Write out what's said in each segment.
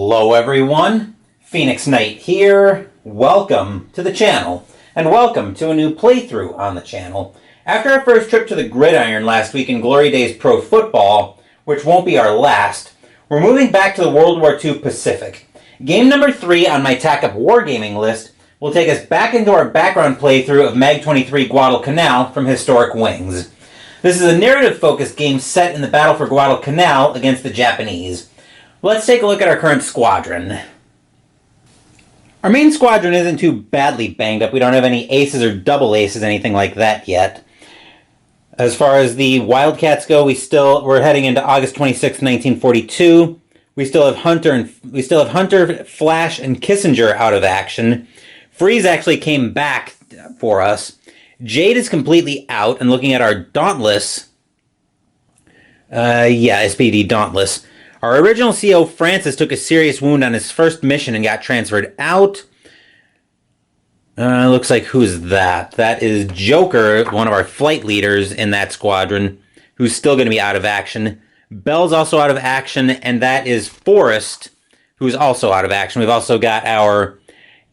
Hello everyone, Phoenix Knight here. Welcome to the channel, and welcome to a new playthrough on the channel. After our first trip to the gridiron last week in Glory Days Pro Football, which won't be our last, we're moving back to the World War II Pacific. Game number 3 on my Tac Up Wargaming list will take us back into our background playthrough of MAG-23 Guadalcanal from Historic Wings. This is a narrative-focused game set in the battle for Guadalcanal against the Japanese. Let's take a look at our current squadron. Our main squadron isn't too badly banged up. We don't have any aces or double aces, anything like that yet. As far as the Wildcats go, we're heading into August 26, 1942. We still have Hunter, Flash, and Kissinger out of action. Freeze actually came back for us. Jade is completely out, and looking at our Dauntless, SPD Dauntless. Our original CO, Francis, took a serious wound on his first mission and got transferred out. Looks like who's that? That is Joker, one of our flight leaders in that squadron, who's still going to be out of action. Bell's also out of action, and that is Forrest, who's also out of action. We've also got our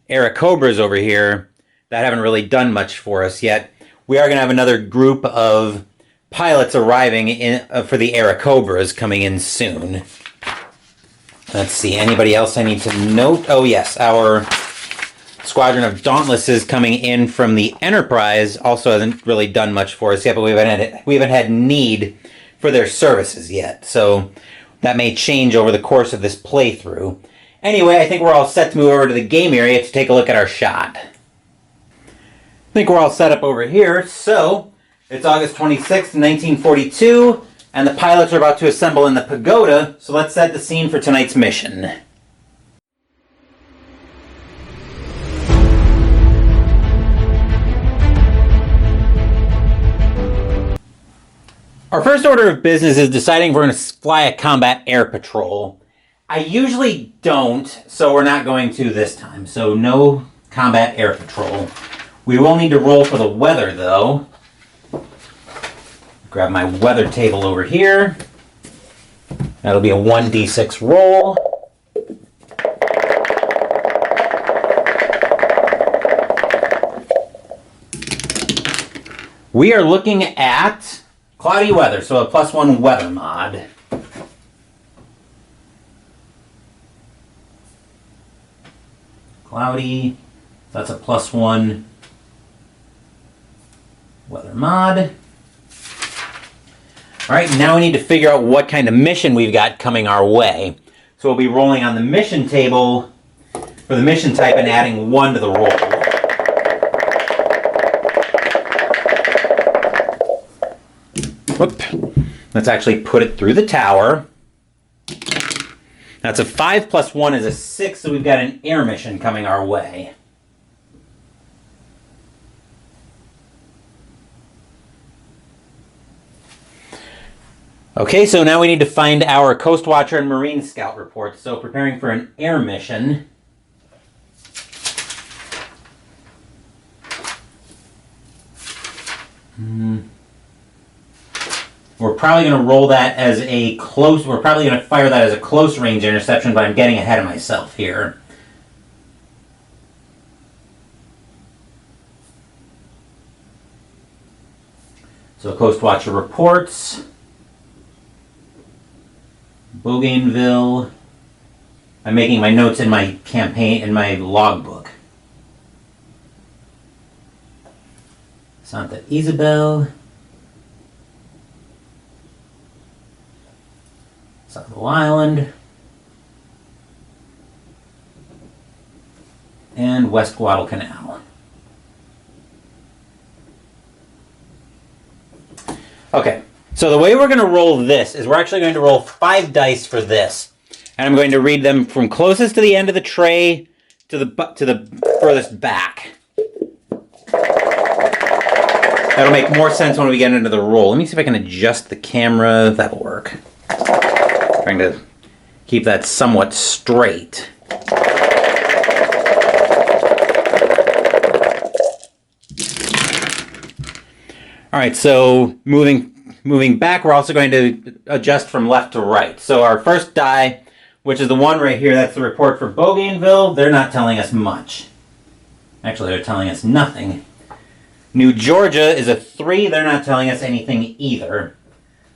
Airacobras over here that haven't really done much for us yet. We are going to have another group of pilots arriving for the Airacobras coming in soon. Let's see, anybody else I need to note? Oh yes, our squadron of Dauntlesses coming in from the Enterprise also hasn't really done much for us yet, but we haven't had need for their services yet, so that may change over the course of this playthrough. Anyway, I think we're all set to move over to the game area to take a look at our shot. I think we're all set up over here, so it's August 26th, 1942, and the pilots are about to assemble in the pagoda, so let's set the scene for tonight's mission. Our first order of business is deciding if we're going to fly a combat air patrol. I usually don't, so we're not going to this time, so no combat air patrol. We will need to roll for the weather, though. Grab my weather table over here. That'll be a 1d6 roll. We are looking at cloudy weather, so a +1 weather mod. Cloudy, that's a +1 weather mod. Alright, now we need to figure out what kind of mission we've got coming our way. So we'll be rolling on the mission table for the mission type and adding 1 to the roll. Whoop. Let's actually put it through the tower. That's a 5 + 1 is a 6, so we've got an air mission coming our way. Okay, so now we need to find our Coast Watcher and Marine Scout reports. So preparing for an air mission. We're probably going to roll that as a close, we're probably going to fire that as a close range interception, but I'm getting ahead of myself here. So Coast Watcher reports. Bougainville. I'm making my notes in my campaign, in my logbook. Santa Isabel. Savo Island. And West Guadalcanal. Okay. So the way we're going to roll this is we're actually going to roll 5 dice for this. And I'm going to read them from closest to the end of the tray to the furthest back. That'll make more sense when we get into the roll. Let me see if I can adjust the camera. That'll work. Trying to keep that somewhat straight. All right, so moving back, we're also going to adjust from left to right. So our first die which is the one right here. That's the report for Bougainville. They're not telling us much. Actually, they're telling us nothing. New Georgia is a 3. They're not telling us anything either.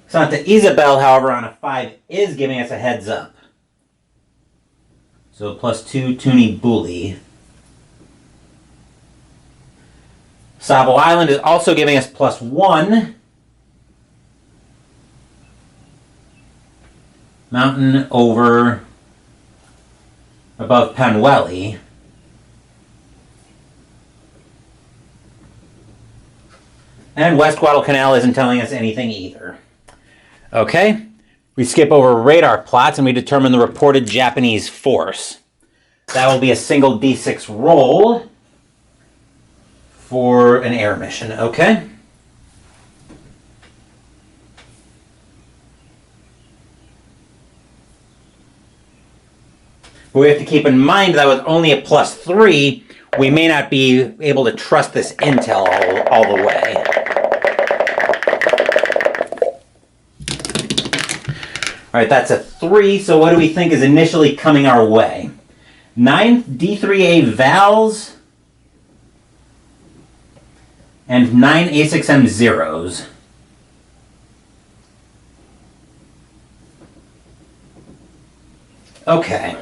Santa Isabel, however, on a 5 is giving us a heads up. So +2 Toonie Bully. Savo Island is also giving us +1. Mountain over above Penwelly. And West Guadalcanal isn't telling us anything either. Okay, we skip over radar plots and we determine the reported Japanese force. That will be a single D6 roll for an air mission, okay? But we have to keep in mind that with only a +3, we may not be able to trust this intel all the way. All right, that's a 3, so what do we think is initially coming our way? 9 D3A Vals and 9 A6M Zeros. Okay.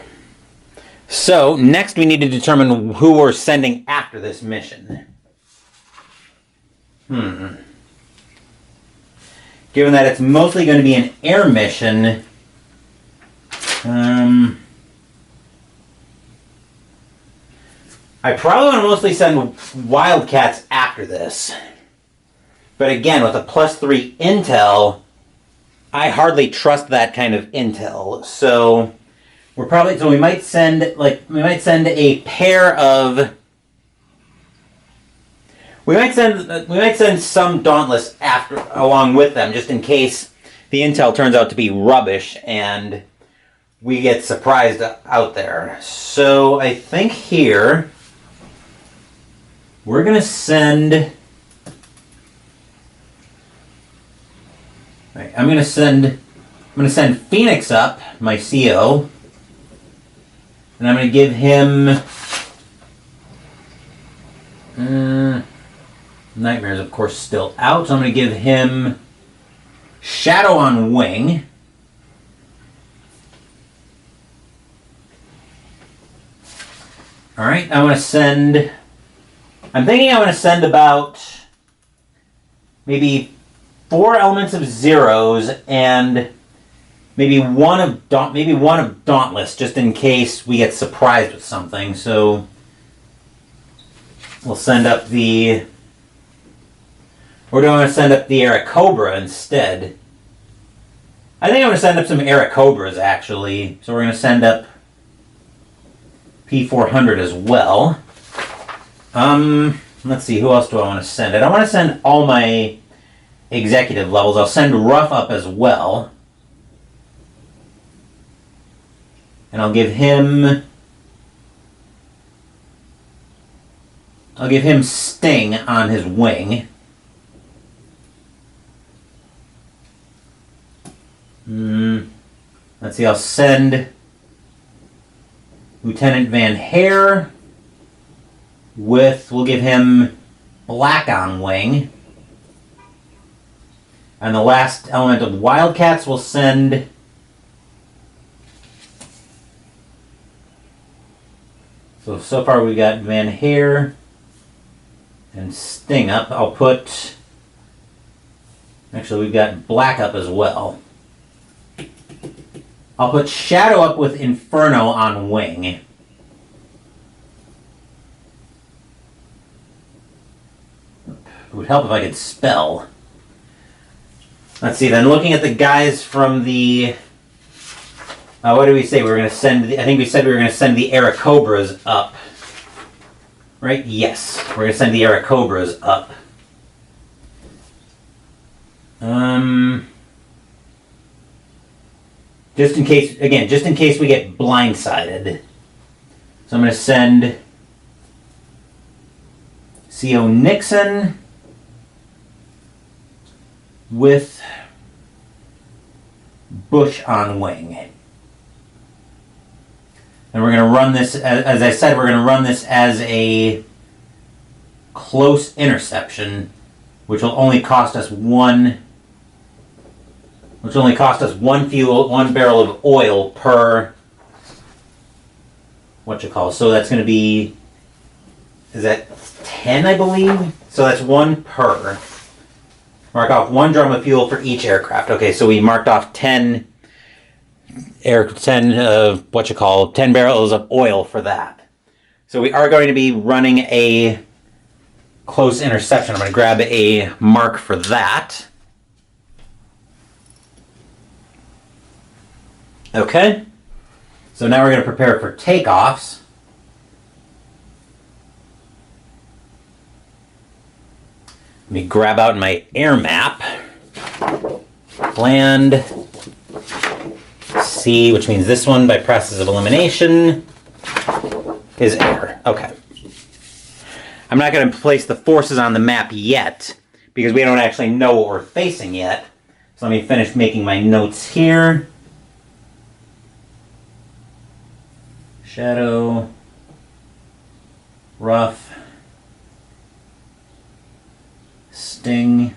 So, next we need to determine who we're sending after this mission. Given that it's mostly going to be an air mission, I probably want to mostly send Wildcats after this. But again, with a +3 intel, I hardly trust that kind of intel. So we might send a pair of. We might send some Dauntless along with them, just in case the intel turns out to be rubbish and we get surprised out there. So I think here we're gonna send. Right, I'm gonna send Phoenix up, my CO, and I'm gonna give him. Nightmare's, of course, still out, so I'm going to give him Shadow on Wing. Alright, I'm thinking I'm going to send about maybe 4 elements of Zeros and maybe one of Dauntless, just in case we get surprised with something. So we'll send up the. Or do I want to send up the Airacobra instead? I think I'm going to send up some Airacobras, actually. So we're going to send up P400 as well. Let's see, who else do I want to send? I don't want to send all my executive levels. I'll send Ruff up as well. And I'll give him Sting on his wing. Let's see, I'll send Lieutenant Van Hare we'll give him Black on wing. And the last element of Wildcats will send so far we got Van Hare and Sting up. Actually we've got Black up as well. I'll put Shadow up with Inferno on wing. It would help if I could spell. Let's see, then looking at the guys from the. What did we say? We were going to send. I think we said we were going to send the Airacobras up. Right? Yes. We're going to send the Airacobras up. Just in case we get blindsided. So I'm going to send CO Nixon with Bush on wing. And we're going to run this, as I said, we're going to run this as a close interception, which will only cost us one barrel of oil per so that's going to be, is that 10, I believe? So that's one per. Mark off 1 drum of fuel for each aircraft. Okay, so we marked off 10 barrels of oil for that. So we are going to be running a close interception. I'm going to grab a mark for that. Okay. So now we're going to prepare for takeoffs. Let me grab out my air map. Land C, which means this one by process of elimination is air. Okay. I'm not going to place the forces on the map yet because we don't actually know what we're facing yet. So let me finish making my notes here. Shadow, rough, sting,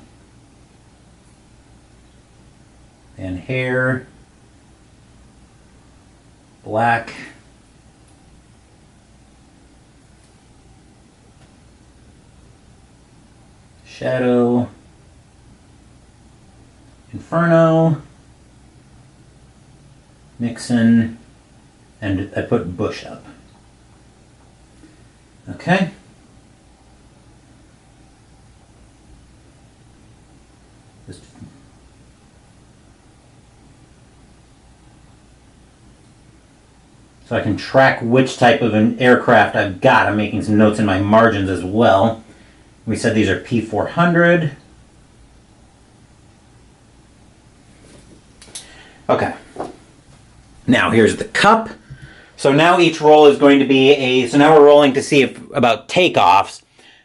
and hair, black, shadow, inferno, Nixon, and I put bush up. Okay. So I can track which type of an aircraft I've got. I'm making some notes in my margins as well. We said these are P400. Okay. Now here's the cup. So now each roll is going to be so now we're rolling to see about takeoffs.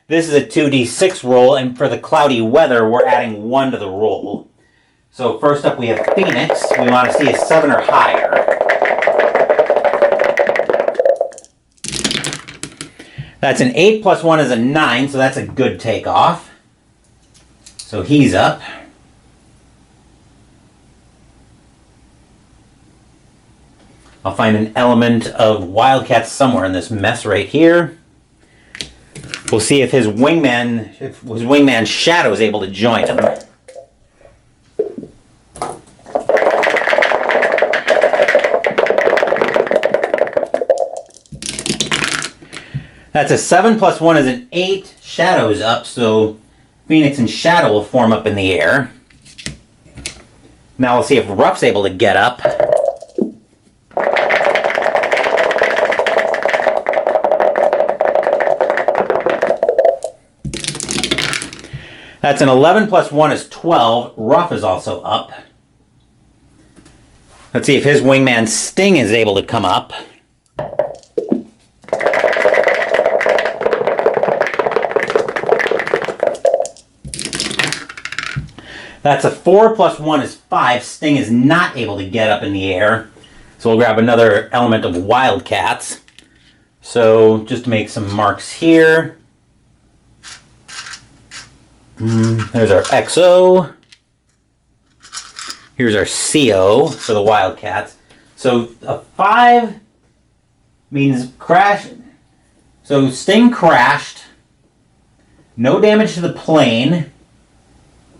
This is a 2d6 roll, and for the cloudy weather, we're adding 1 to the roll. So first up we have Phoenix. We want to see a 7 or higher. That's an 8 plus 1 is a 9, so that's a good takeoff. So he's up. I'll find an element of Wildcat somewhere in this mess right here. We'll see if his wingman Shadow is able to join him. That's a 7 plus 1 is an 8. Shadow's up, so Phoenix and Shadow will form up in the air. Now we'll see if Ruff's able to get up. That's an 11 plus 1 is 12. Ruff is also up. Let's see if his wingman Sting is able to come up. That's a 4 plus 1 is 5. Sting is not able to get up in the air. So we'll grab another element of Wildcats. So just to make some marks here. There's our XO. Here's our CO for the Wildcats. So a 5 means crash. So Sting crashed. No damage to the plane.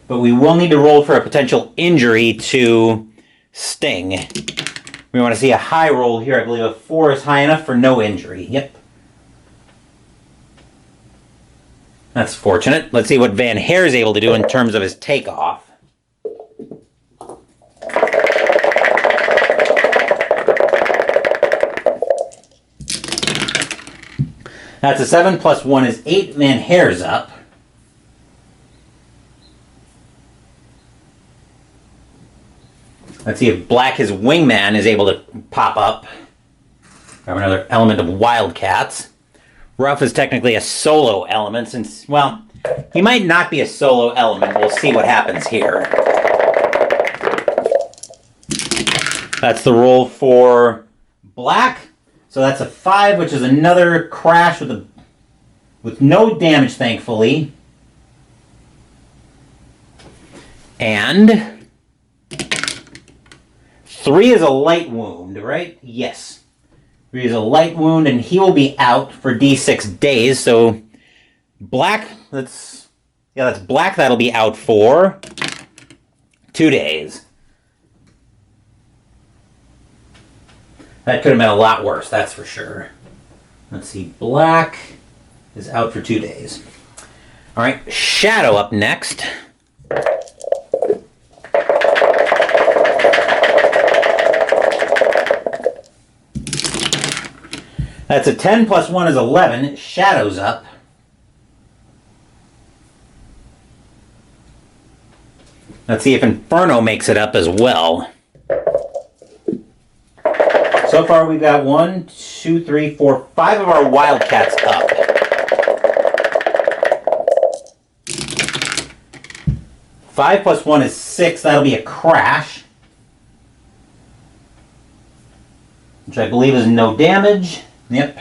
But we will need to roll for a potential injury to Sting. We want to see a high roll here. I believe a 4 is high enough for no injury. Yep. That's fortunate. Let's see what Van Hare is able to do in terms of his takeoff. That's a 7 plus 1 is 8. Van Hare's up. Let's see if Black, his wingman, is able to pop up. Grab another element of Wildcats. Ruff is technically a solo element since, well, he might not be a solo element. We'll see what happens here. That's the roll for Black. So that's a 5, which is another crash with no damage, thankfully. And 3 is a light wound, right? Yes. 3 is a light wound, and he will be out for D6 days. So black, that's black. That'll be out for 2 days. That could have been a lot worse, that's for sure. Let's see, black is out for 2 days. All right, shadow up next. That's a 10 plus 1 is 11. Shadow's up. Let's see if Inferno makes it up as well. So far we've got 1, 2, 3, 4, 5 of our Wildcats up. Five plus 1 is 6. That'll be a crash, which I believe is no damage. Yep.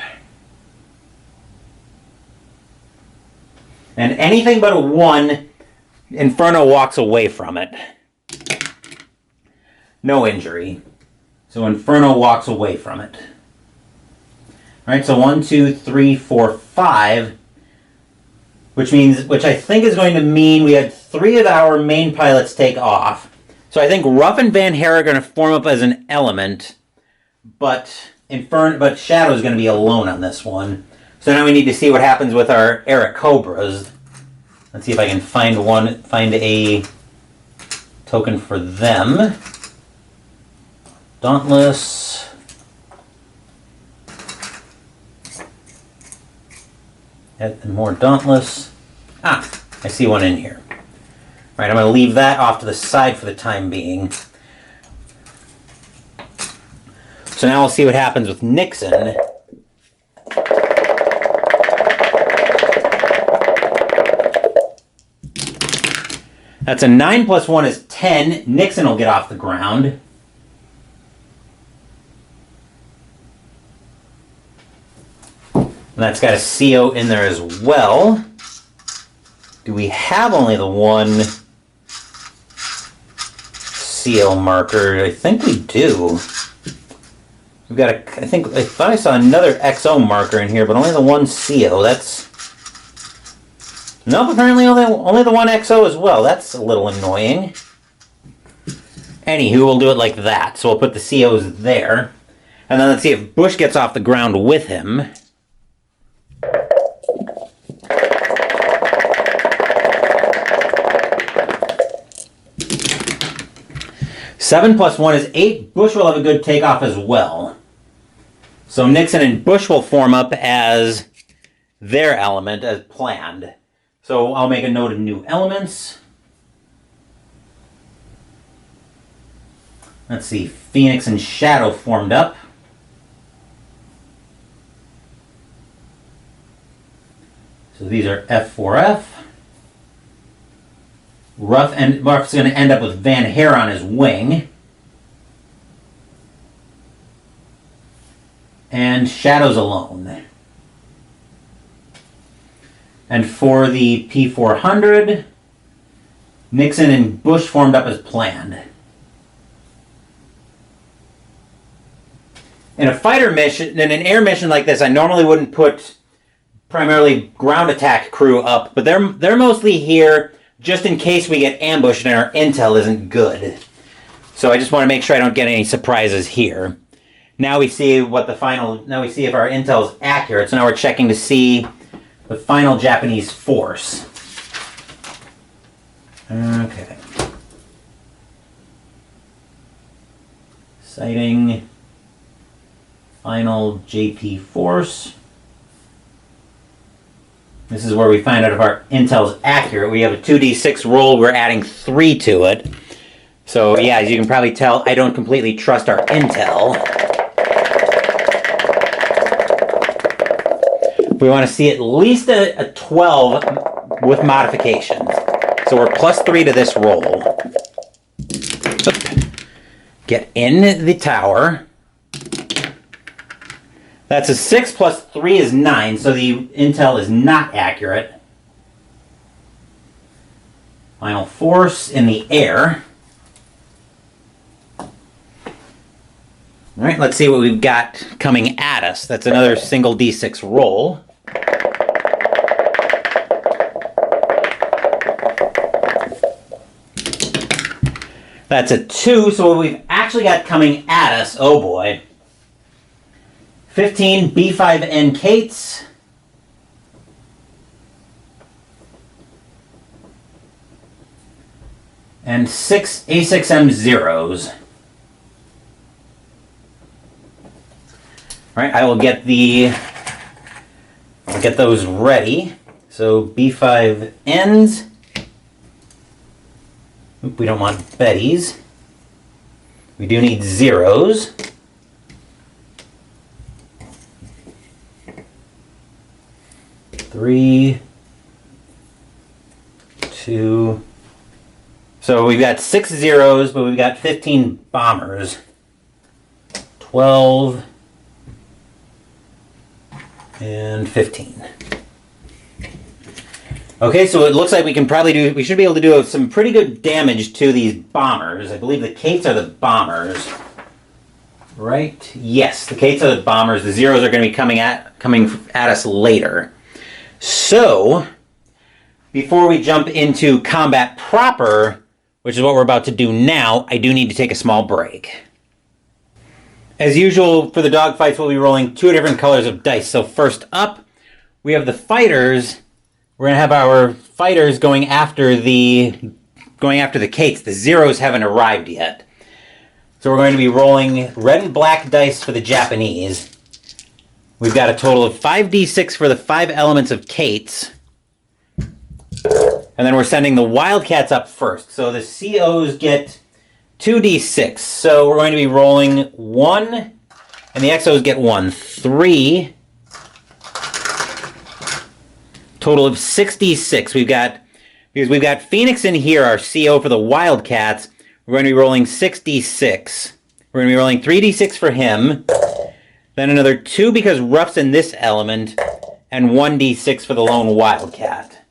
And anything but a 1, Inferno walks away from it. No injury. So Inferno walks away from it. Alright, so 1, 2, 3, 4, 5. Which I think is going to mean we had 3 of our main pilots take off. So I think Ruff and Van Hare are going to form up as an element, but Shadow's going to be alone on this one. So now we need to see what happens with our Eric Cobras. Let's see if I can find a token for them. Dauntless. And more Dauntless. Ah, I see one in here. All right, I'm going to leave that off to the side for the time being. So now we'll see what happens with Nixon. That's a 9 plus 1 is 10. Nixon will get off the ground. And that's got a CO in there as well. Do we have only the one CO marker? I think we do. We've got I thought I saw another XO marker in here, but only the one CO. Nope, apparently only the one XO as well. That's a little annoying. Anywho, we'll do it like that. So we'll put the COs there. And then let's see if Bush gets off the ground with him. Seven plus 1 is 8. Bush will have a good takeoff as well. So Nixon and Bush will form up as their element as planned. So I'll make a note of new elements. Let's see, Phoenix and Shadow formed up. So these are F4F. Ruff's going to end up with Van Hare on his wing. And Shadow's alone. And for the P400, Nixon and Bush formed up as planned. In a fighter mission, in an air mission like this, I normally wouldn't put primarily ground attack crew up, but they're mostly here just in case we get ambushed and our intel isn't good. So I just want to make sure I don't get any surprises here. Now we see if our intel is accurate. So now we're checking to see the final Japanese force. Okay. Sighting. Final JP force. This is where we find out if our intel is accurate. We have a 2d6 roll. We're adding 3 to it. So yeah, as you can probably tell, I don't completely trust our intel. We want to see at least a 12 with modifications. So we're +3 to this roll. Get in the tower. That's a 6 plus 3 is 9, so the intel is not accurate. Final force in the air. All right, let's see what we've got coming at us. That's another single D6 roll. That's a 2, so what we've actually got coming at us, oh boy. 15 B5N Kates. And 6 A6M zeros. All right, I will get those ready. So B5Ns. Oop, we don't want Betties. We do need zeros. Three, 2. So we've got 6 zeros, but we've got 15 bombers. 12 and 15. Okay, so it looks like we should be able to do some pretty good damage to these bombers. I believe the Kates are the bombers. Right? Yes, the Kates are the bombers. The zeros are going to be coming at us later. So, before we jump into combat proper, which is what we're about to do now, I do need to take a small break. As usual, for the dogfights, we'll be rolling 2 different colors of dice. So first up, we have the fighters. We're going to have our fighters going after the Kates. The zeros haven't arrived yet. So we're going to be rolling red and black dice for the Japanese. We've got a total of 5d6 for the 5 elements of Kates. And then we're sending the Wildcats up first. So the COs get 2d6. So we're going to be rolling 1, and the XOs get 1. 3. Total of 6d6. Because we've got Phoenix in here, our CO for the Wildcats. We're going to be rolling 6d6. We're going to be rolling 3d6 for him. Then another 2 because Ruff's in this element. And 1d6 for the lone Wildcat.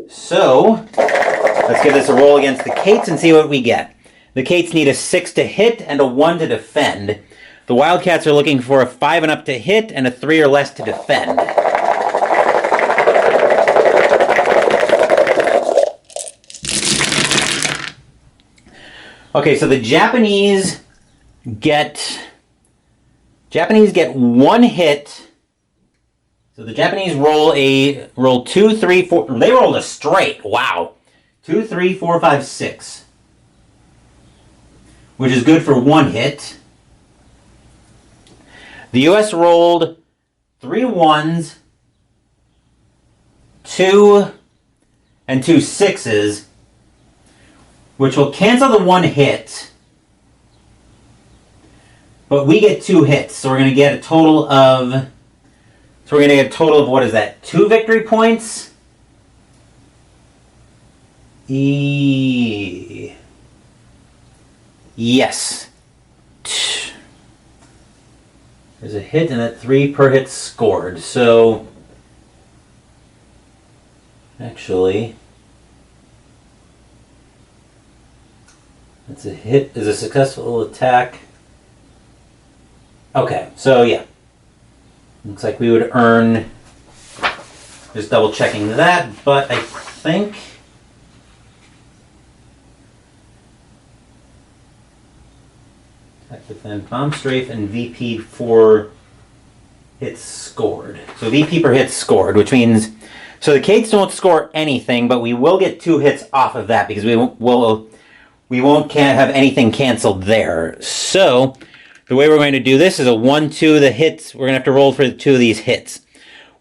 So, let's give this a roll against the Kates and see what we get. The Kates need a 6 to hit and a 1 to defend. The Wildcats are looking for a 5 and up to hit and a 3 or less to defend. Okay, so the Japanese get 1 hit. So the Japanese roll 2, 3, 4. They rolled a straight. Wow. 2, 3, 4, 5, 6. Which is good for 1 hit. The US rolled 3 1s, 2, and 2 6s. Which will cancel the 1 hit. But we get 2 hits. So we're going to get a total of... what is that? 2 victory points? Yes. There's a hit and a 3 per hit scored. So... actually... that's a hit, is a successful attack. Okay, so yeah. Looks like we would earn, just double checking that, but I think attack, defend, bomb strafe, and VP for hits scored. So VP per hit scored, which means, so the Kates don't score anything, but we will get 2 hits off of that because we can't have anything canceled there. So the way we're going to do this is a 1-2 the hits. We're going to have to roll for 2 of these hits.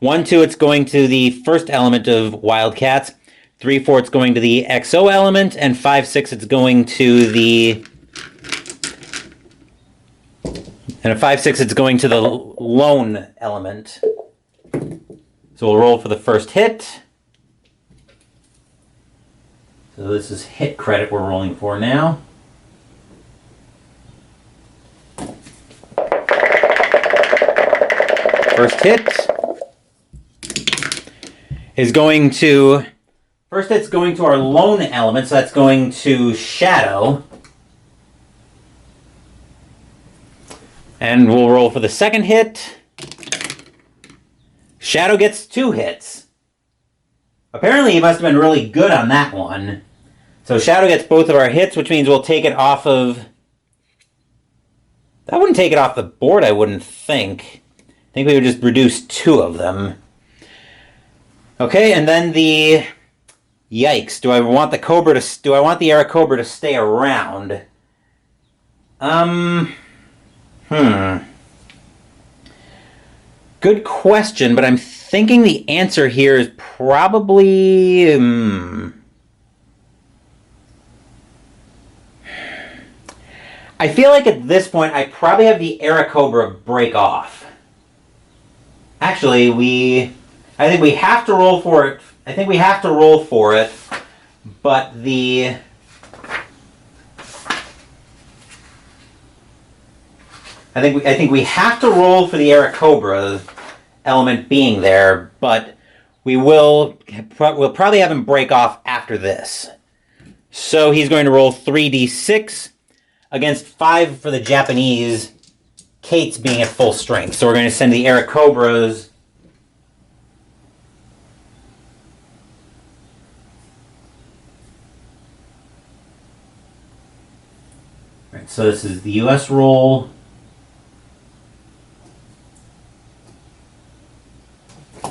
1-2 it's going to the first element of Wildcats. 3-4 it's going to the XO element, and 5-6 it's going to the... and a 5-6 it's going to the lone element. So we'll roll for the first hit. So this is hit credit we're rolling for now. First hit is going to... First hit's going to our lone element, so that's going to Shadow. And we'll roll for the second hit. Shadow gets 2 hits. Apparently he must have been really good on that one. So Shadow gets both of our hits, which means we'll take it off of... That wouldn't take it off the board, I wouldn't think. I think we would just reduce 2 of them. Okay, and then the... Yikes, do I want the Cobra to... Do I want the Aarakocra to stay around? Good question, but I'm thinking the answer here is probably... I feel like at this point I probably have the Aarakocra break off. Actually, I think we have to roll for it. I think we have to roll for it, but the... I think we have to roll for the Aarakocra element being there, but we'll probably have him break off after this. So he's going to roll 3d6 against 5 for the Japanese, Kate's being at full strength. So we're going to send the Aarakocras. Right, so this is the US roll.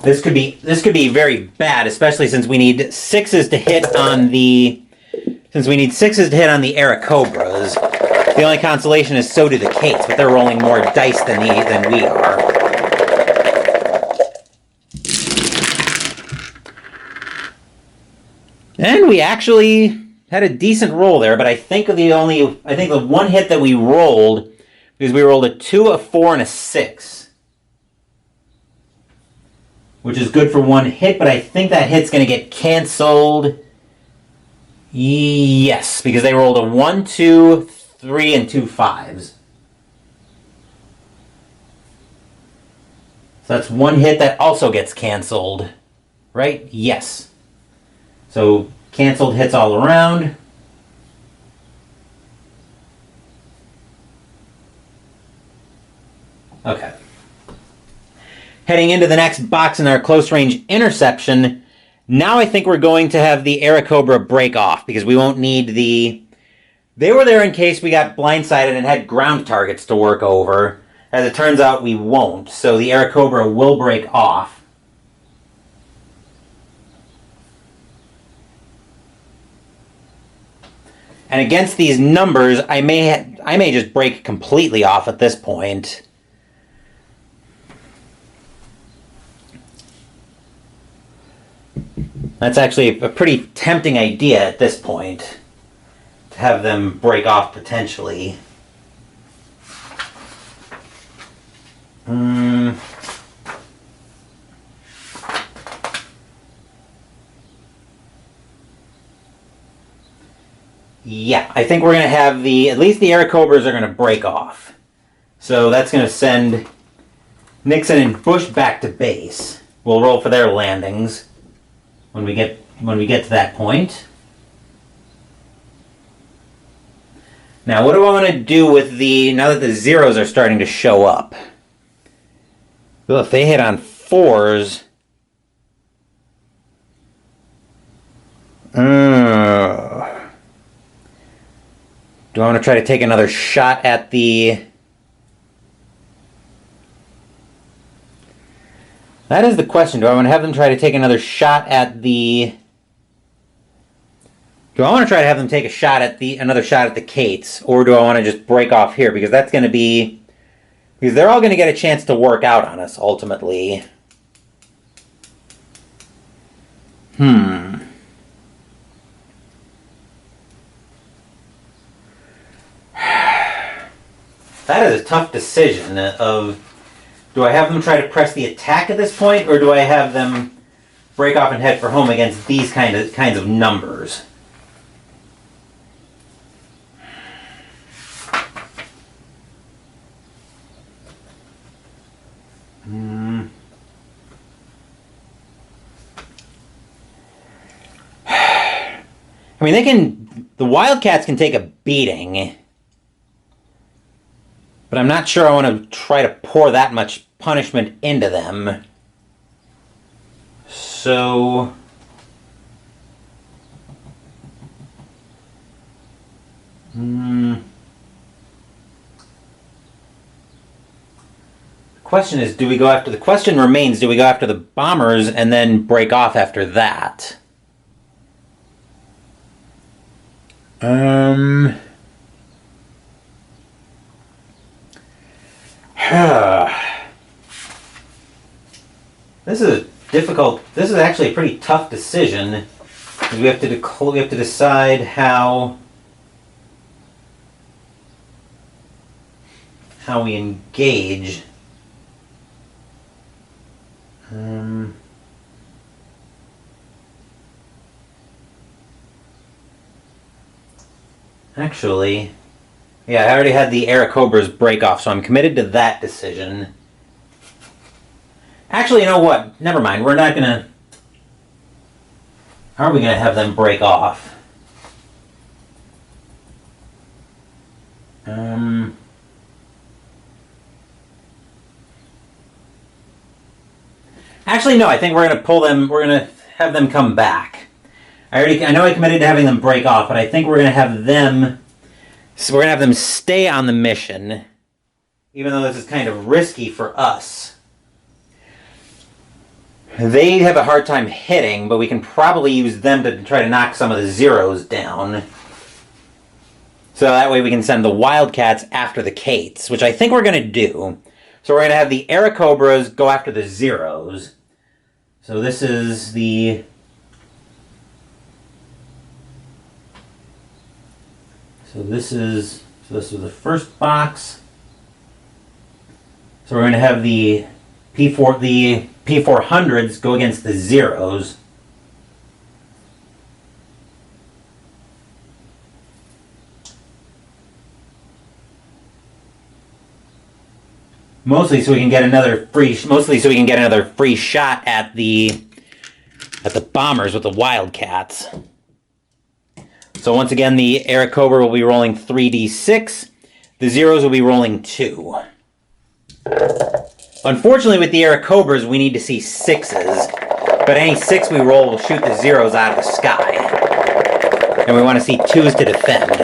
This could be very bad, especially since we need 6s to hit on the... Since we need 6s to hit on the Aarakocras. The only consolation is so do the Kates, but they're rolling more dice than we are. And we actually had a decent roll there, but I think the one hit that we rolled, because we rolled a 2, a 4, and a 6. Which is good for one hit, but I think that hit's going to get canceled. Yes, because they rolled a 1, 2, 3, and 2 5s. So that's one hit that also gets canceled. Right? Yes. So canceled hits all around. Okay. Heading into the next box in our close range interception, now I think we're going to have the Aarakocra break off because we won't need the... They were there in case we got blindsided and had ground targets to work over. As it turns out, we won't, so the Aarakocra will break off. And against these numbers, I may just break completely off at this point. That's actually a pretty tempting idea at this point, to have them break off potentially. Yeah, I think we're going to have at least the Aarakocras are going to break off. So that's going to send Nixon and Bush back to base. We'll roll for their landings when we get to that point. Now, what do I want to do with now that the zeros are starting to show up? Well, if they hit on 4s... Do I want to try to take another shot at the... That is the question. Do I want to have them try to take another shot at the... Do I want to try to have them take another shot at the Kates? Or do I want to just break off here? Because that's going to be... Because they're all going to get a chance to work out on us, ultimately. That is a tough decision of... Do I have them try to press the attack at this point, or do I have them break off and head for home against these kinds of numbers? I mean, the Wildcats can take a beating, but I'm not sure I want to try to pour that much punishment into them. So... The question is, do we go after... The question remains, do we go after the bombers and then break off after that? This is difficult. This is actually a pretty tough decision. We have to decide how we engage. Actually, yeah, I already had the Airacobras break off, so I'm committed to that decision. Actually, you know what? Never mind. We're not gonna... How are we gonna have them break off? Actually, no. I think we're gonna pull them. We're gonna have them come back. I know I committed to having them break off, but I think we're gonna have them. So we're gonna have them stay on the mission, even though this is kind of risky for us. They have a hard time hitting, but we can probably use them to try to knock some of the zeros down. So that way we can send the Wildcats after the Kates, which I think we're going to do. So we're going to have the Airacobras go after the zeros. So this is the... So this is the first box. So we're going to have the P400s go against the zeros. Mostly so we can get another free shot at the bombers with the Wildcats. So once again, the Airacobra will be rolling 3d6. The zeros will be rolling 2. Unfortunately, with the Airacobras, we need to see 6s. But any 6 we roll will shoot the zeros out of the sky. And we want to see 2s to defend.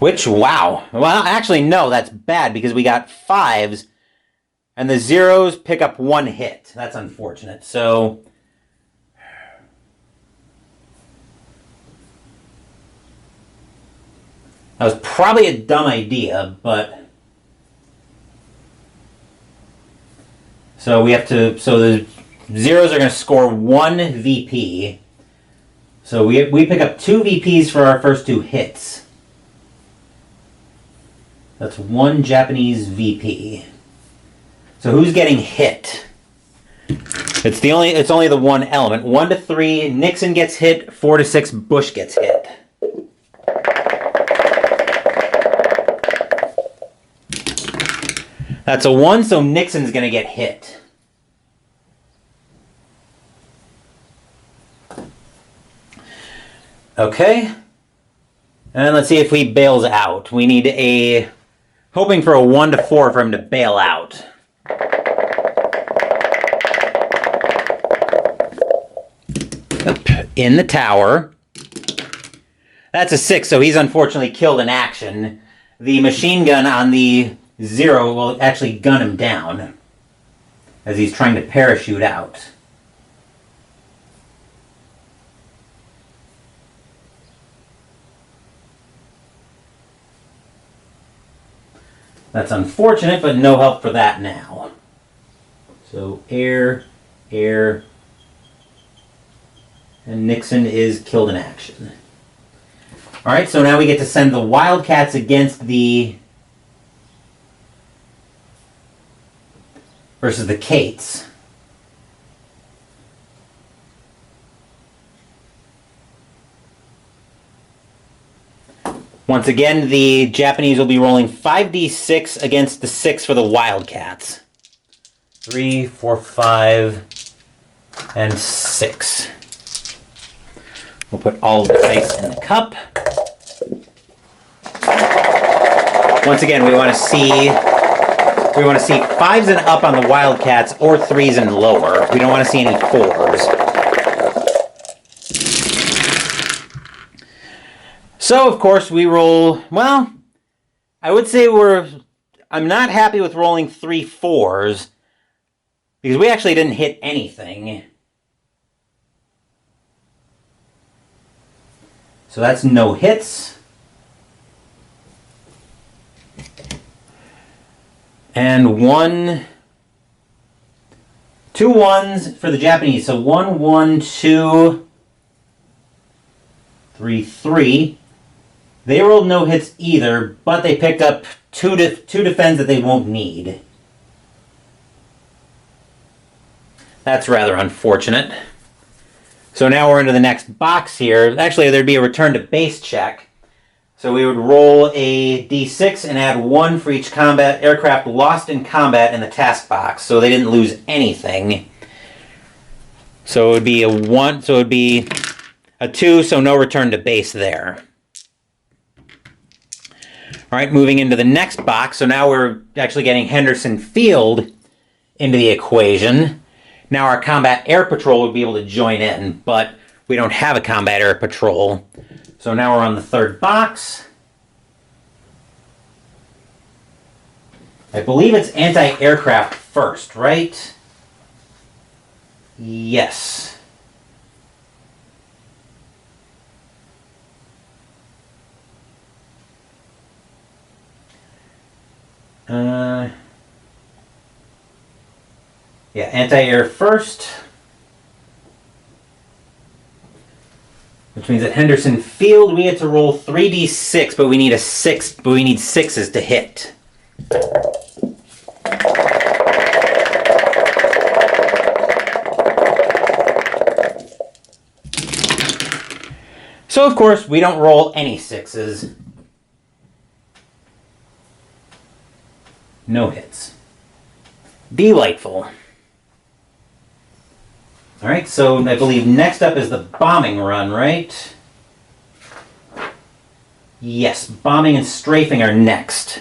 Which, wow. Well, actually, no, that's bad because we got 5s. And the zeros pick up 1 hit. That's unfortunate. So... that was probably a dumb idea, but... So we have to... So the zeros are going to score 1 VP. So we pick up 2 VPs for our first 2 hits. That's 1 Japanese VP. So who's getting hit? It's only the one element. 1 to 3, Nixon gets hit. 4 to 6, Bush gets hit. That's a 1, so Nixon's going to get hit. Okay. And let's see if he bails out. We need a... hoping for a 1 to 4 for him to bail out. In the tower. That's a 6, so he's unfortunately killed in action. The machine gun on the 0 will actually gun him down as he's trying to parachute out. That's unfortunate, but no help for that now. So air, air, and Nixon is killed in action. Alright, so now we get to send the Wildcats against the... versus the Kates. Once again, the Japanese will be rolling 5d6 against the 6 for the Wildcats. 3, 4, 5. and 6. We'll put all of the dice in the cup. Once again, we want to see 5s and up on the Wildcats or 3s and lower. We don't want to see any 4s. So, of course, we roll, well, I would say I'm not happy with rolling 3 4s because we actually didn't hit anything. So that's no hits. And 2 1s for the Japanese. So 1 1 2 3 3. They rolled no hits either, but they picked up two defends that they won't need. That's rather unfortunate. So now we're into the next box here. Actually, there'd be a return to base check. So we would roll a d6 and add 1 for each combat aircraft lost in combat in the task box. So they didn't lose anything. So it would be a 1. So it would be a 2. So no return to base there. All right, moving into the next box. So now we're actually getting Henderson Field into the equation. Now our combat air patrol would be able to join in, but we don't have a combat air patrol. So now we're on the third box. I believe it's anti-aircraft first, right? Yes. Yeah, anti-air first. Which means at Henderson Field we get to roll 3d6, but we need 6s to hit. So of course we don't roll any 6s. No hits. Delightful. Alright, so I believe next up is the bombing run, right? Yes, bombing and strafing are next.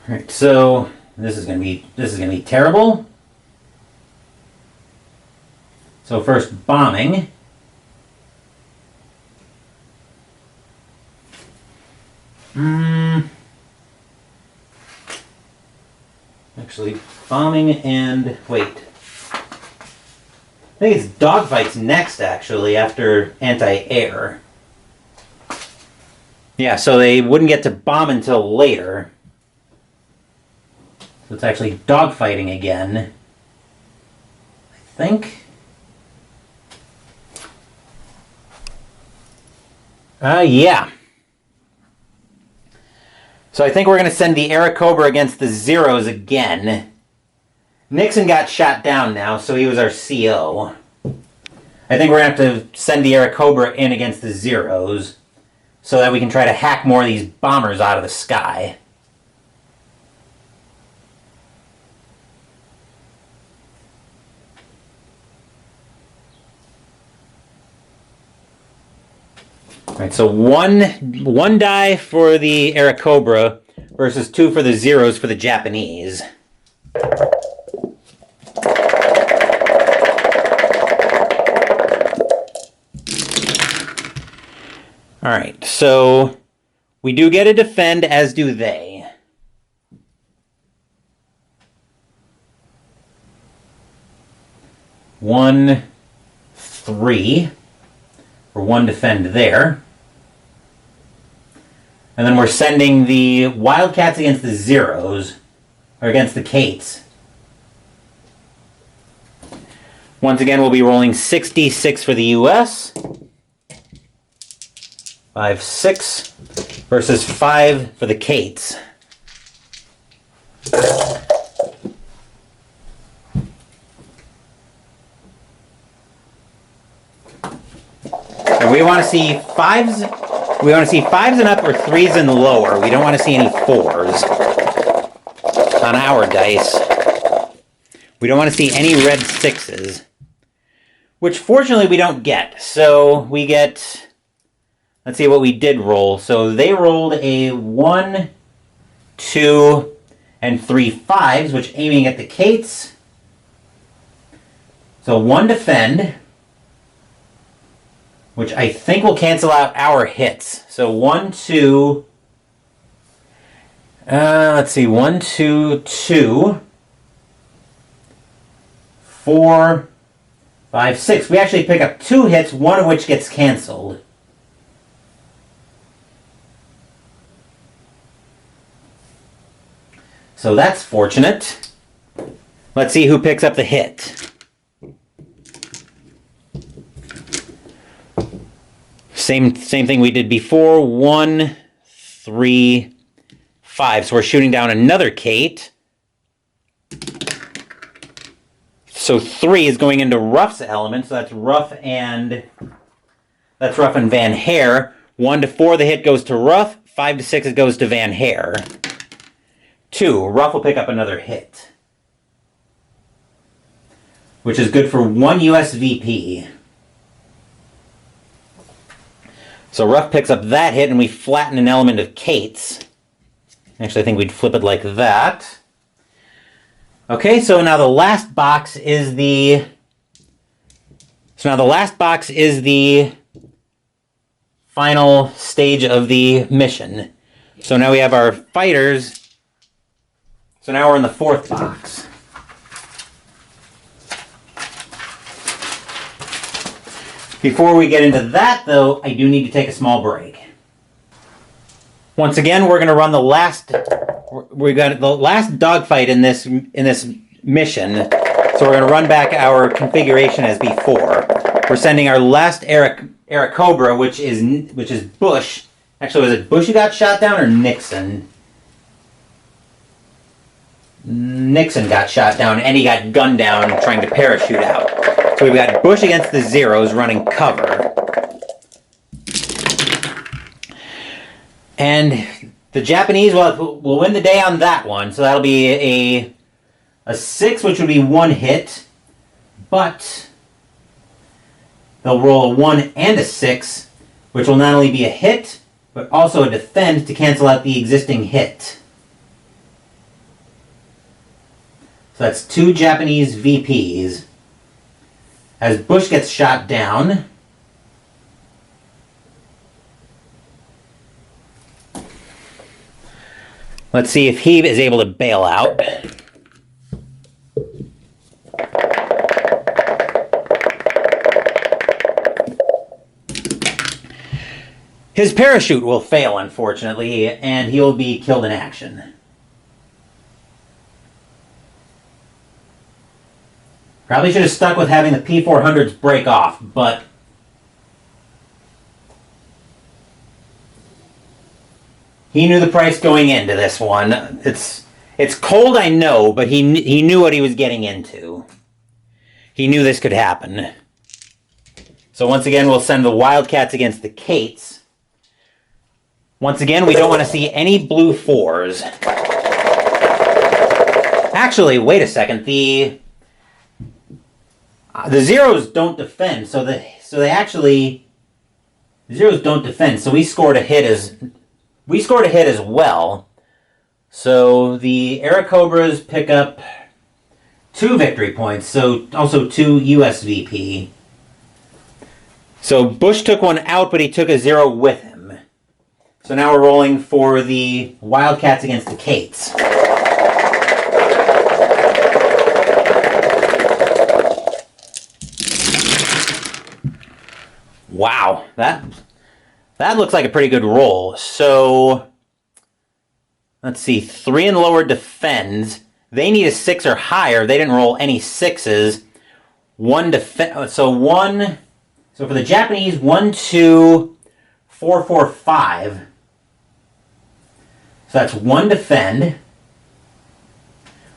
Alright, so this is gonna be terrible. So first bombing. Actually, bombing and wait. I think it's dogfights next, actually, after anti-air. Yeah, so they wouldn't get to bomb until later. So it's actually dogfighting again. I think. Yeah. So I think we're going to send the Airacobra against the Zeros again. Nixon got shot down now, so he was our CO. I think we're going to have to send the Airacobra in against the Zeros so that we can try to hack more of these bombers out of the sky. Alright, so one die for the Airacobra versus 2 for the Zeros for the Japanese. Alright, so we do get a defend, as do they. One, 3 for 1 defend there. And then we're sending the Wildcats against the Zeros, or against the Kates. Once again, we'll be rolling 6d6 for the US. 5, 6 versus 5 for the Kates. And we want to see 5s. We want to see 5s and up or 3s and lower. We don't want to see any 4s on our dice. We don't want to see any red 6s. which fortunately we don't get. So we get, let's see what we did roll. So they rolled a 1, 2, and 3 5s, which aiming at the Kates. So 1 defend, which I think will cancel out our hits. So 1, 2, let's see, 1, 2, 2, 4, 5, 6. We actually pick up 2 hits, one of which gets canceled. So that's fortunate. Let's see who picks up the hit. Same thing we did before. 1, 3, 5. So we're shooting down another Kate. So 3 is going into Ruff's element. So that's Ruff and Van Hare. 1 to 4, the hit goes to Ruff. 5 to 6, it goes to Van Hare. 2, Ruff will pick up another hit, which is good for 1 USVP. So Ruff picks up that hit, and we flatten an element of Kate's. Actually, I think we'd flip it like that. Okay, so now the last box is the... final stage of the mission. So now we have our fighters. So now we're in the 4th box. Before we get into that, though, I do need to take a small break. Once again, we're going to run the last... We got the last dogfight in this mission. So we're going to run back our configuration as before. We're sending our last Airacobra, which is Bush. Actually, was it Bush who got shot down or Nixon? Nixon got shot down, and he got gunned down trying to parachute out. So we've got Bush against the Zeros running cover. And the Japanese will win the day on that one. So that'll be a 6, which would be 1 hit. But they'll roll a 1 and a 6, which will not only be a hit, but also a defend to cancel out the existing hit. So that's 2 Japanese VPs. As Bush gets shot down, let's see if he is able to bail out. His parachute will fail, unfortunately, and he'll be killed in action. Probably should have stuck with having the P-400s break off, but he knew the price going into this one. It's cold, I know, but he knew what he was getting into. He knew this could happen. So once again, we'll send the Wildcats against the Kates. Once again, we don't want to see any blue 4s. Actually, wait a second. The Zeros don't defend, so the Zeros don't defend. So we scored a hit as well. So the Airacobras pick up 2 victory points. So also 2 USVP. So Bush took 1 out, but he took a 0 with him. So now we're rolling for the Wildcats against the Kates. Wow, that looks like a pretty good roll. So, let's see, 3 and lower defends. They need a 6 or higher. They didn't roll any 6s. 1 defend. So for the Japanese, 1, 2, 4, 4, 5. So that's 1 defend.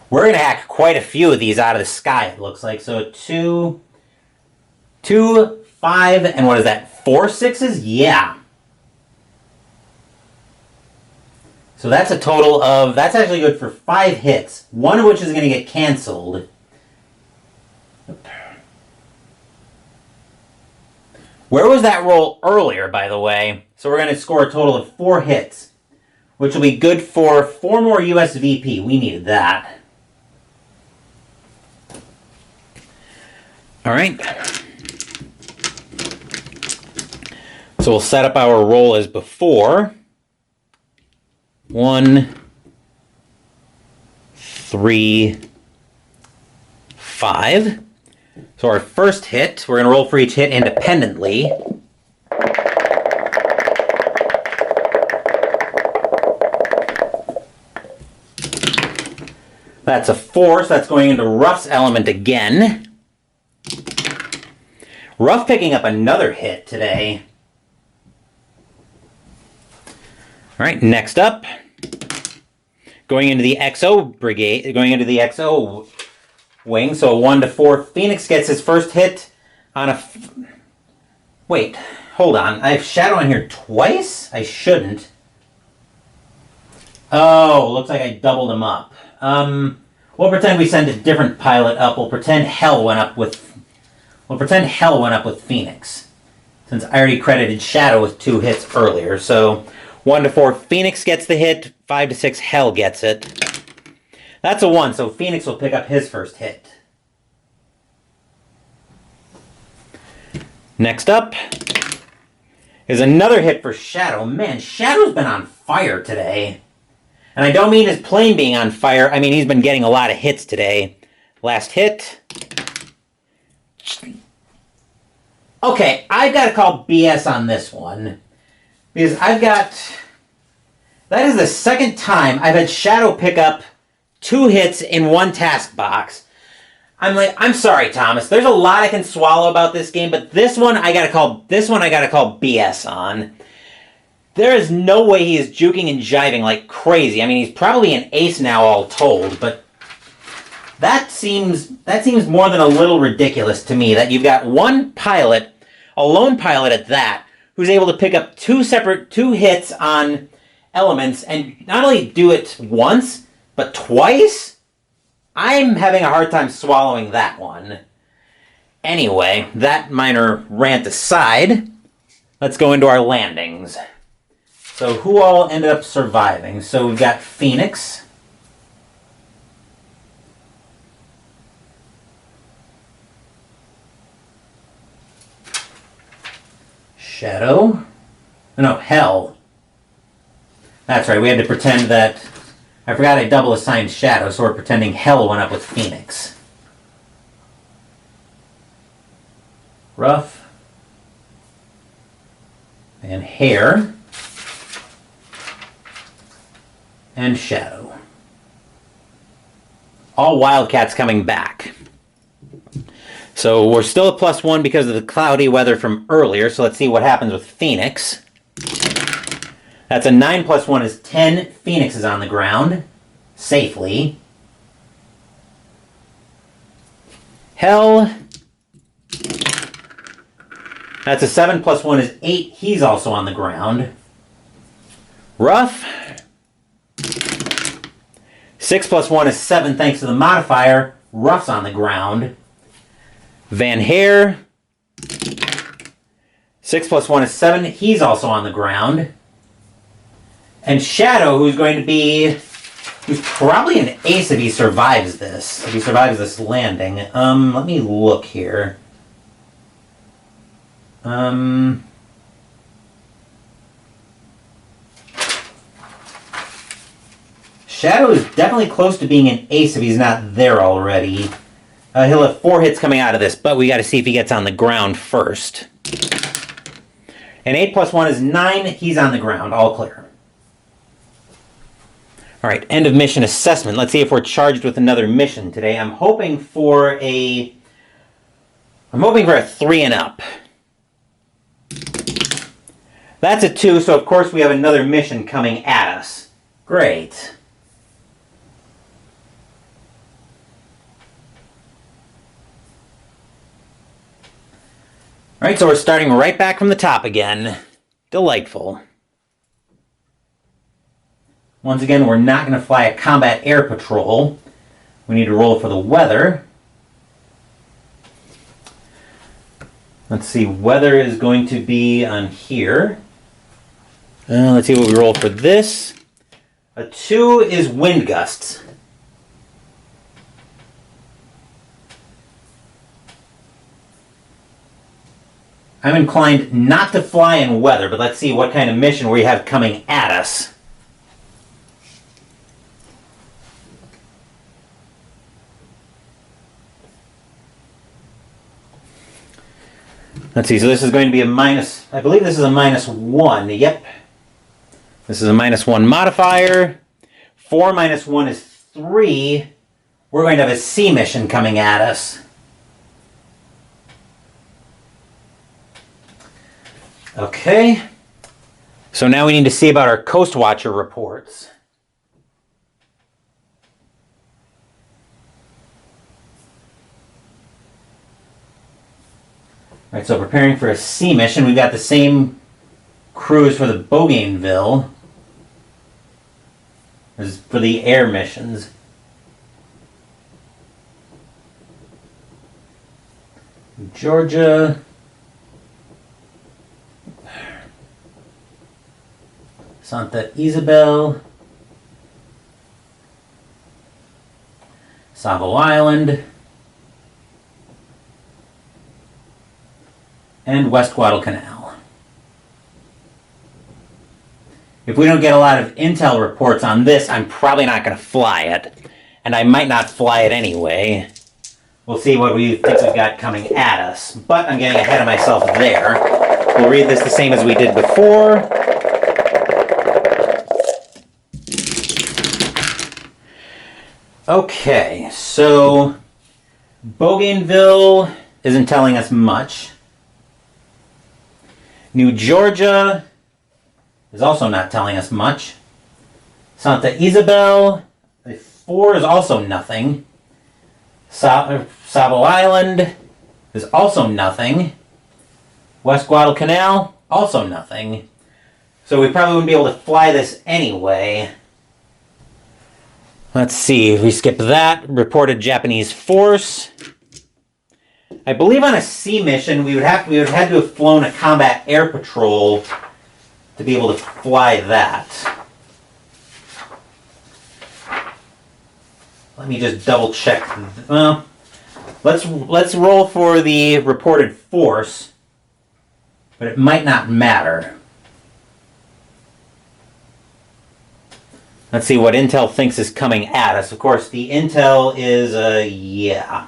We're going to hack quite a few of these out of the sky, it looks like. So 2, 5, and what is that, 4 6s? Yeah. So that's a total of, that's actually good for 5 hits, 1 of which is going to get canceled. Where was that roll earlier, by the way? So we're going to score a total of 4 hits, which will be good for 4 more USVP. We needed that. All right. So we'll set up our roll as before. 1, 3, 5. So our first hit, we're going to roll for each hit independently. That's a 4, so that's going into Ruff's element again. Ruff picking up another hit today. All right, next up, going into the XO brigade, going into the XO wing. So 1 to 4. Phoenix gets his first hit on a. Wait, hold on. I have Shadow on here twice. I shouldn't. Oh, looks like I doubled him up. We'll pretend we send a different pilot up. We'll pretend Hell went up with. We'll pretend Hell went up with Phoenix, since I already credited Shadow with 2 hits earlier. So 1 to 4, Phoenix gets the hit. 5 to 6, Hell gets it. That's a 1, so Phoenix will pick up his first hit. Next up is another hit for Shadow. Man, Shadow's been on fire today. And I don't mean his plane being on fire. I mean, he's been getting a lot of hits today. Last hit. Okay, I've got to call BS on this one. Because I've got... That is the second time I've had Shadow pick up 2 hits in 1 task box. I'm like, I'm sorry, Thomas. There's a lot I can swallow about this game, but this one I gotta call BS on. There is no way he is juking and jiving like crazy. I mean, he's probably an ace now, all told, but that seems more than a little ridiculous to me. That you've got one pilot, a lone pilot at that, who's able to pick up 2 hits on elements and not only do it once, but twice? I'm having a hard time swallowing that one. Anyway, that minor rant aside, let's go into our landings. So who all ended up surviving? So we've got Phoenix. Shadow. No, Hell. That's right, we had to pretend that... I forgot I double assigned Shadow, so we're pretending Hell went up with Phoenix. Ruff. And Hair. And Shadow. All Wildcats coming back. So we're still a +1 because of the cloudy weather from earlier, so let's see what happens with Phoenix. That's a 9 + 1 is 10. Phoenix is on the ground. Safely. Hell. That's a 7 + 1 is 8. He's also on the ground. Ruff. 6 + 1 is 7 thanks to the modifier. Ruff's on the ground. Van Hare. 6 + 1 is 7. He's also on the ground. And Shadow, who's probably an ace if he survives this. If he survives this landing. Let me look here. Shadow is definitely close to being an ace if he's not there already. He'll have 4 hits coming out of this, but we got to see if he gets on the ground first. And 8 + 1 is 9. He's on the ground. All clear. All right, end of mission assessment. Let's see if we're charged with another mission today. I'm hoping for a 3 and up. That's a 2, so of course we have another mission coming at us. Great. All right, so we're starting right back from the top again. Delightful. Once again, we're not going to fly a combat air patrol. We need to roll for the weather. Let's see, weather is going to be on here. Let's see what we roll for this. A 2 is wind gusts. I'm inclined not to fly in weather, but let's see what kind of mission we have coming at us. Let's see, so this is going to be a minus, I believe this is a -1, yep. This is a -1 modifier. 4 minus 1 is 3. We're going to have a sea mission coming at us. Okay. So now we need to see about our Coast Watcher reports. All right, so preparing for a sea mission. We've got the same crews for the Bougainville as for the air missions. Georgia. Santa Isabel. Savo Island. And West Guadalcanal. If we don't get a lot of intel reports on this, I'm probably not going to fly it. And I might not fly it anyway. We'll see what we think we've got coming at us. But I'm getting ahead of myself there. We'll read this the same as we did before. Okay, so Bougainville isn't telling us much. New Georgia is also not telling us much. Santa Isabel, the 4 is also nothing. Savo Island is also nothing. West Guadalcanal, also nothing. So we probably wouldn't be able to fly this anyway. Let's see, if we skip that, reported Japanese force. I believe on a sea mission we would have to have flown a combat air patrol to be able to fly that. Let me just double check. Well, let's roll for the reported force, but it might not matter. Let's see what intel thinks is coming at us. Of course, the intel is yeah.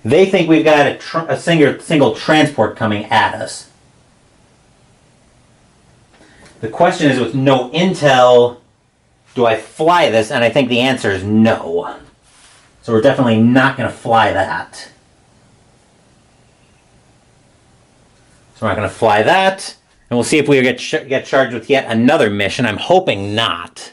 They think we've got a single transport coming at us. The question is, with no intel, do I fly this? And I think the answer is no. So we're definitely not going to fly that. So we're not going to fly that. And we'll see if we get charged with yet another mission. I'm hoping not.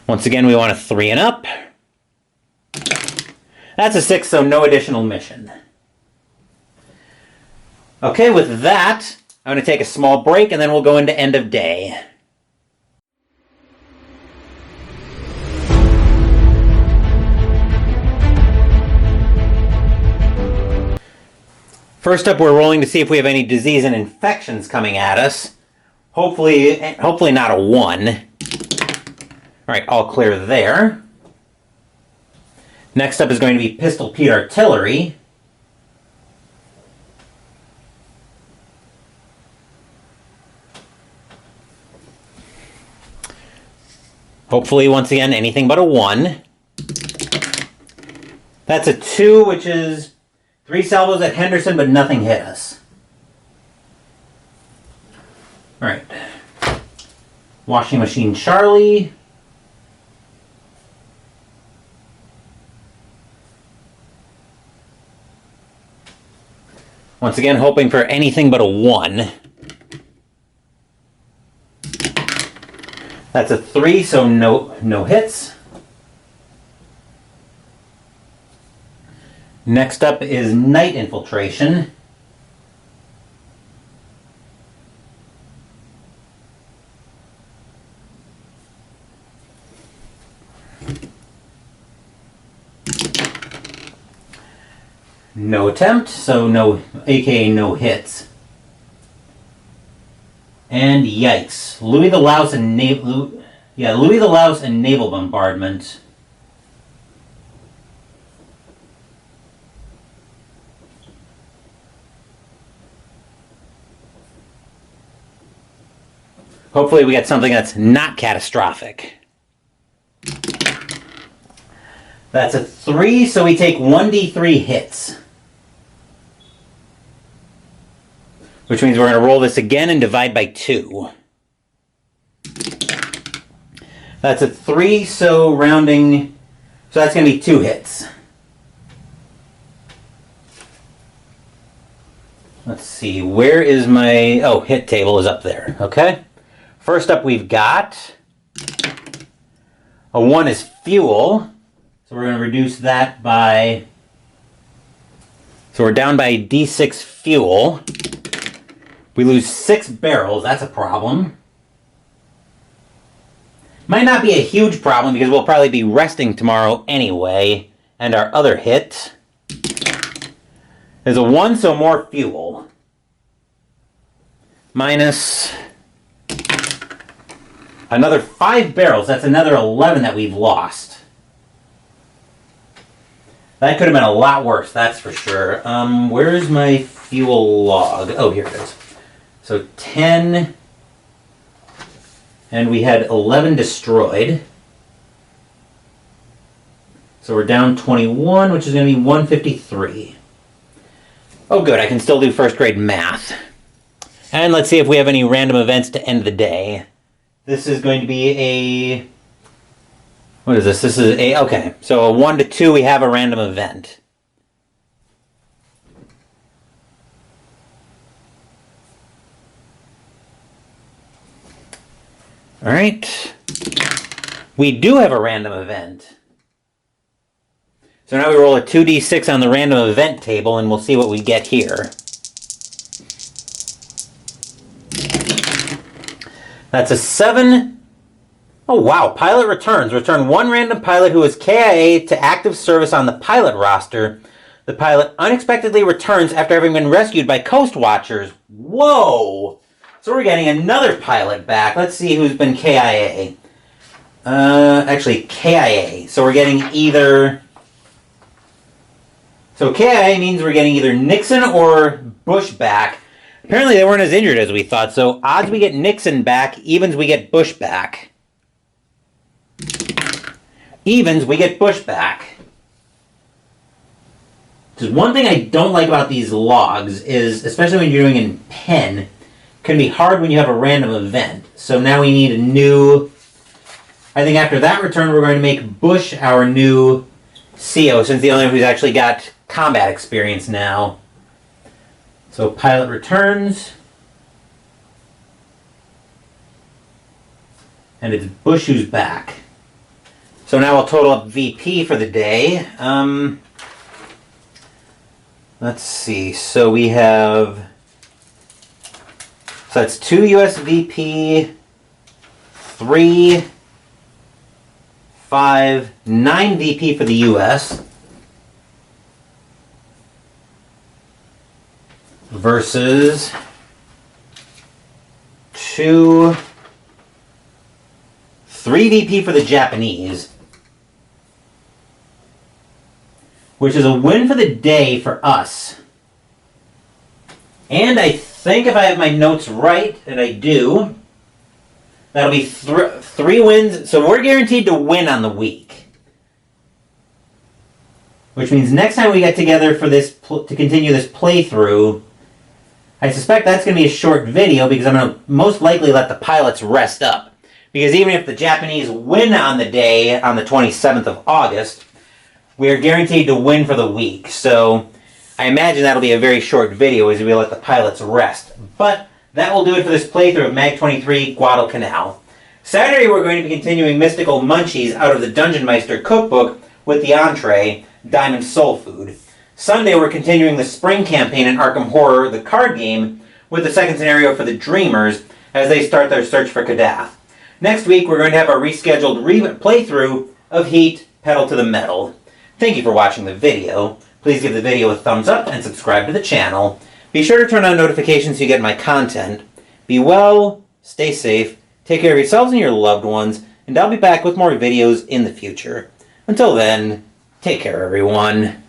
Once again, we want a 3 and up. That's a 6, so no additional mission. Okay, with that, I'm going to take a small break, and then we'll go into end of day. First up, we're rolling to see if we have any disease and infections coming at us. Hopefully not a 1. All right, all clear there. Next up is going to be Pistol Pete Artillery. Hopefully, once again, anything but a 1. That's a 2, which is 3 salvos at Henderson, but nothing hit us. All right. Washing Machine Charlie. Once again, hoping for anything but a 1. That's a 3, so no hits. Next up is Night Infiltration. No attempt, so no, aka no hits. And yikes. Louis the Louse and Louis the Louse and naval bombardment. Hopefully we get something that's not catastrophic. That's a 3, so we take 1d3 hits. Which means we're going to roll this again and divide by 2. That's a 3, so rounding... So that's going to be 2 hits. Let's see, where is my... Oh, hit table is up there. Okay. First up we've got... A 1 is fuel. So we're going to reduce that by... So we're down by d6 fuel. We lose 6 barrels. That's a problem. Might not be a huge problem because we'll probably be resting tomorrow anyway. And our other hit is a 1, so more fuel. Minus another 5 barrels. That's another 11 that we've lost. That could have been a lot worse, that's for sure. Where's my fuel log? Oh, here it is. So 10, and we had 11 destroyed. So we're down 21, which is going to be 153. Oh good, I can still do first grade math. And let's see if we have any random events to end the day. This is going to be a... What is this? This is a... Okay, so a 1 to 2 we have a random event. All right, we do have a random event. So now we roll a 2d6 on the random event table and we'll see what we get here. That's a 7. Oh wow, pilot returns. Return 1 random pilot who is KIA to active service on the pilot roster. The pilot unexpectedly returns after having been rescued by Coast Watchers. Whoa! So we're getting another pilot back. Let's see who's been KIA. Actually, KIA. So we're getting either... So KIA means we're getting either Nixon or Bush back. Apparently they weren't as injured as we thought. So odds we get Nixon back, evens we get Bush back. Evens we get Bush back. Because one thing I don't like about these logs is, especially when you're doing in pen, can be hard when you have a random event. So now we need a new... I think after that return, we're going to make Bush our new CO, since the only one who's actually got combat experience now. So pilot returns. And it's Bush who's back. So now I'll total up VP for the day. Let's see. So we have... So that's 2 US VP, 3, 5, 9 VP for the US. Versus 2, 3 VP for the Japanese. Which is a win for the day for us. And I think if I have my notes right, and I do, that'll be 3 wins. So we're guaranteed to win on the week. Which means next time we get together for this to continue this playthrough, I suspect that's going to be a short video because I'm going to most likely let the pilots rest up. Because even if the Japanese win on the day, on the 27th of August, we are guaranteed to win for the week. So I imagine that'll be a very short video as we let the pilots rest. But that will do it for this playthrough of MAG-23 Guadalcanal. Saturday we're going to be continuing Mystical Munchies out of the Dungeon Meister cookbook with the entree, Diamond Soul Food. Sunday we're continuing the Spring campaign in Arkham Horror, the card game, with the second scenario for the Dreamers as they start their search for Kadath. Next week we're going to have a rescheduled playthrough of Heat, Pedal to the Metal. Thank you for watching the video. Please give the video a thumbs up and subscribe to the channel. Be sure to turn on notifications so you get my content. Be well, stay safe, take care of yourselves and your loved ones, and I'll be back with more videos in the future. Until then, take care everyone.